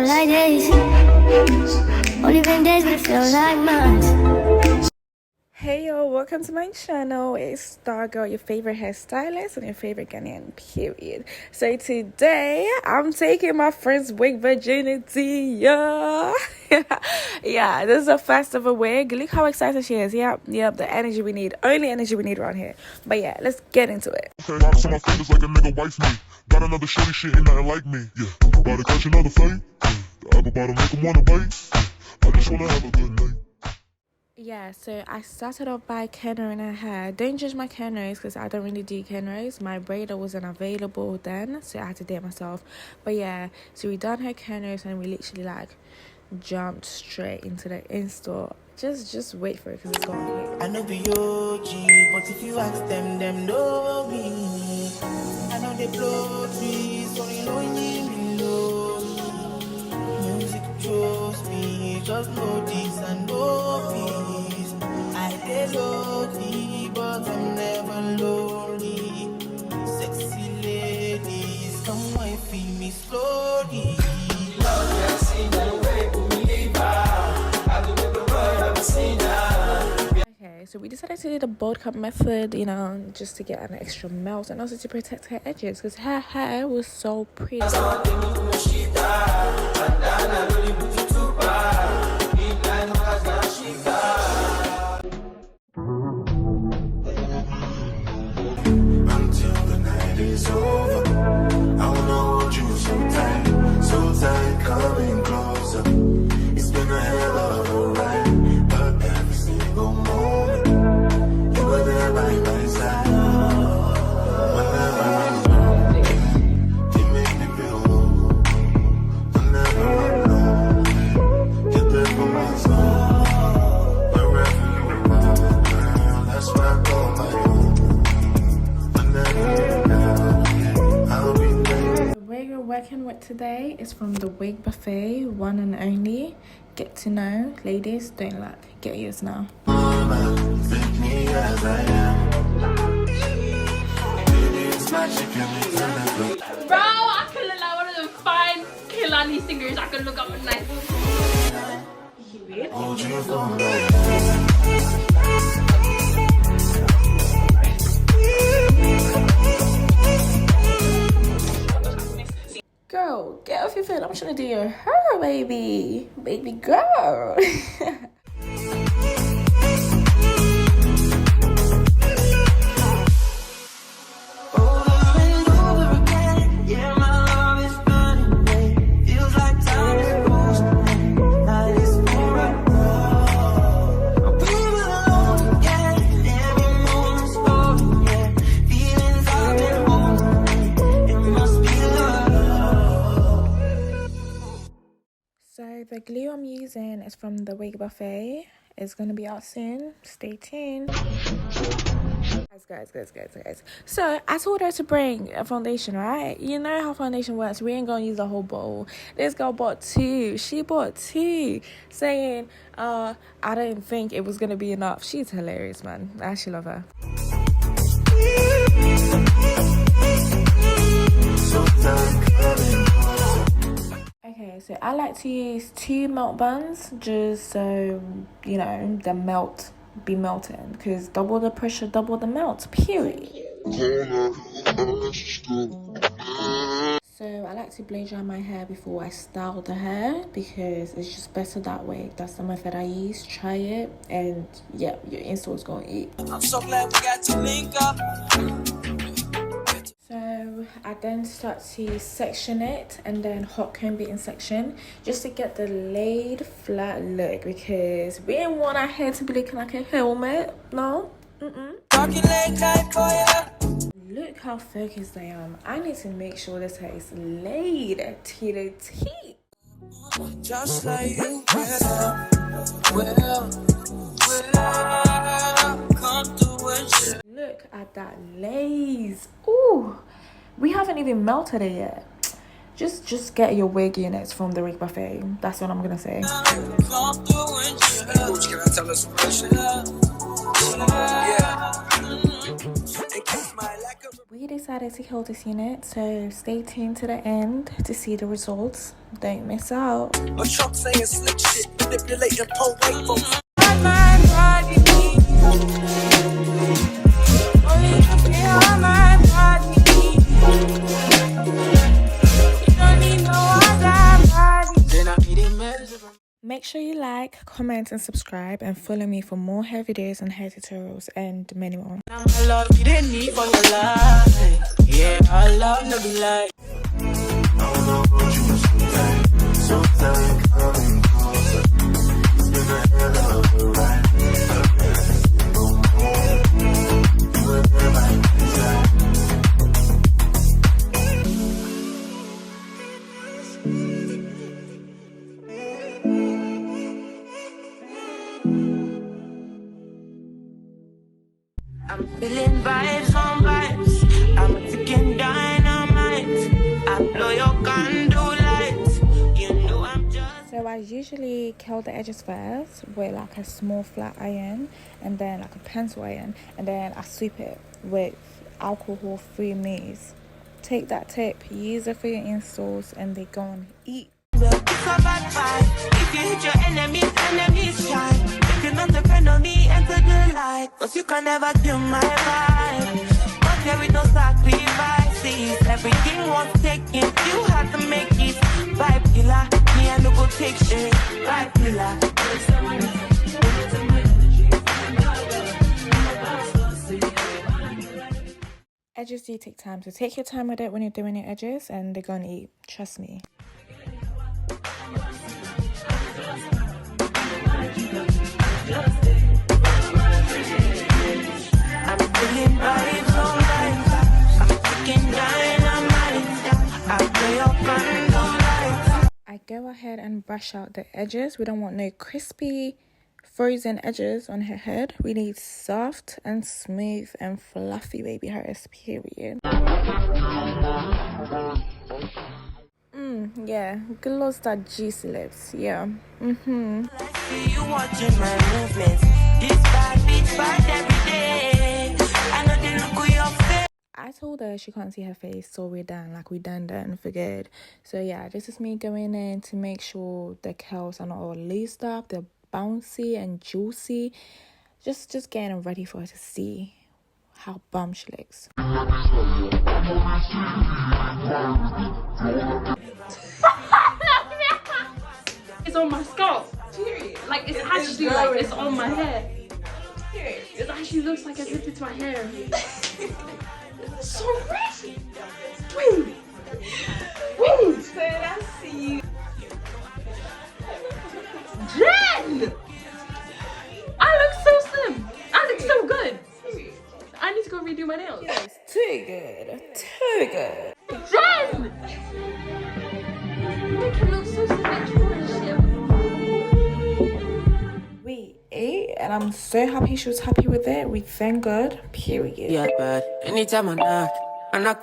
like days. Only been days, but it feels like months. Hey yo, welcome to my channel. It's Star Girl, your favorite hairstylist and your favorite Ghanaian, period. So today I'm taking my friend's wig virginity. Yeah. Yeah, this is the first of a wig. Look how excited she is. Yep, the energy we need. Only energy we need around here. But yeah, let's get into it. Rocks on my fingers like a nigga wife me. Got another shorty, shit ain't nothing like me. Yeah, about to catch another fight. The apple bottom make him wanna bite. I just wanna have a good night. Yeah, so I started off by cornering her hair. Don't judge my cornrows because I don't really do cornrows. My braider wasn't available then, so I had to do it myself. But yeah, so we done her cornrows and we literally like jumped straight into the install. Just wait for it because it's gonna hit. I know be OG, but if you ask them know me. I know they blow trees, so you know me below. Music chose me, just know this and know peace. I dey lonely, but I'm never lonely. Sexy ladies, come and feel me slowly. Okay, so we decided to do the bold cut method, you know, just to get an extra melt and also to protect her edges because her hair was so pretty. Until the night is over, I wanna hold you so tight, coming closer. It's been a hell of a ride, but every single moment you were there by my side. Whenever I'm wrong, you make me feel low. Whenever I'm alone, you're there for my soul. Wherever you are, girl, that's where I call my own. The wig we're working with today is from the Thewigbuffet, one and only. Get to know, ladies, don't lack. Get yours now. Take me as I am. Baby, it's magic every time I look. Bro, I could look like one of the fine Kilani singers. I could look up at night. Hold you for my Girl, get off your foot. I'm trying to do your hair, baby. Baby girl. over and over again. Yeah, my love is burning, babe. Feels like time is frozen. Night is forever. I'm breathing alone again. Every moment's golden, yeah. Feelings I've been holding. It must be love. So the glue I'm using is from the Thewigbuffet. It's gonna be out soon. Stay tuned. Guys. So I told her to bring a foundation, right? You know how foundation works. We ain't gonna use the whole bowl. This girl bought two. She bought two, saying, I didn't think it was gonna be enough. She's hilarious, man. I actually love her. Okay, so I like to use 2 melt buns just so, you know, the melt be melting because double the pressure, double the melt, period. So I like to blow dry my hair before I style the hair because it's just better that way. That's the method I use. Try it and yeah, your install is going to eat. I'm so glad we got to link up. So I then start to section it and then hot comb it in section just to get the laid flat look because we didn't want our hair to be looking like a helmet. No. Look how focused I am. I need to make sure this hair is laid to the T. Just like you, come through and shit. Look at that lace. Ooh, we haven't even melted it yet. Just get your wig units from the Thewigbuffet. That's what I'm gonna say. Come through and shit. Coach, can I tell us some question? Yeah. We decided to kill this unit, so stay tuned to the end to see the results. Don't miss out. A truck saying slick shit, manipulating poor white folks. Make sure you like, comment and subscribe and follow me for more hair videos and hair tutorials and many more. I love you didn't need for your life. Yeah, I love no be like. I wanna hold you so tight, coming closer. It's been a hell of a ride. Every single moment, you were there by my side. I'm feeling vibes on vibes. I'm ticking dynamite. I blow your candle lights. You know I'm just. So I usually curl the edges first with like a small flat iron and then like a pencil iron, and then I sweep it with alcohol-free mousse. Take that tip, use it for your installs and they go and eat. It's a bad vibe. If you hit your enemies shine. If you not depend on me, enter the light. Cause you can never kill my vibe. But there is no sacrifices. Everything was taken. You had to make it. Vibe killer. Me and no go take shit. Vibe killer. Edges do take time, so take your time with it when you're doing your edges and they're gonna eat, trust me. I'm feeling vibes on vibes. I'm ticking dynamite. I play your candle lights. I go ahead and brush out the edges. We don't want no crispy, frozen edges on her head. We need soft and smooth and fluffy baby hairs, period. Yeah, gloss that juicy lips, yeah. I see you watching my movements. This bad bitch bad every day. I know they look at your face. I told her she can't see her face, so we're done. Like, we done that and forget. So yeah, this is me going in to make sure the curls are not all laced up. They're bouncy and juicy. Just getting ready for her to see how bomb she looks. It's on my scalp. Period. Like it's actually like it's on my hair. Period. It actually looks like I dipped it to my hair. So red. Wait. Jen! I look so slim. I look so good. I need to go redo my nails. Yes, too good. Too good. Jen! You make it look so symmetrical and shit. We ate and I'm so happy she was happy with it. We thank God, period. Yeah, but anytime I knock,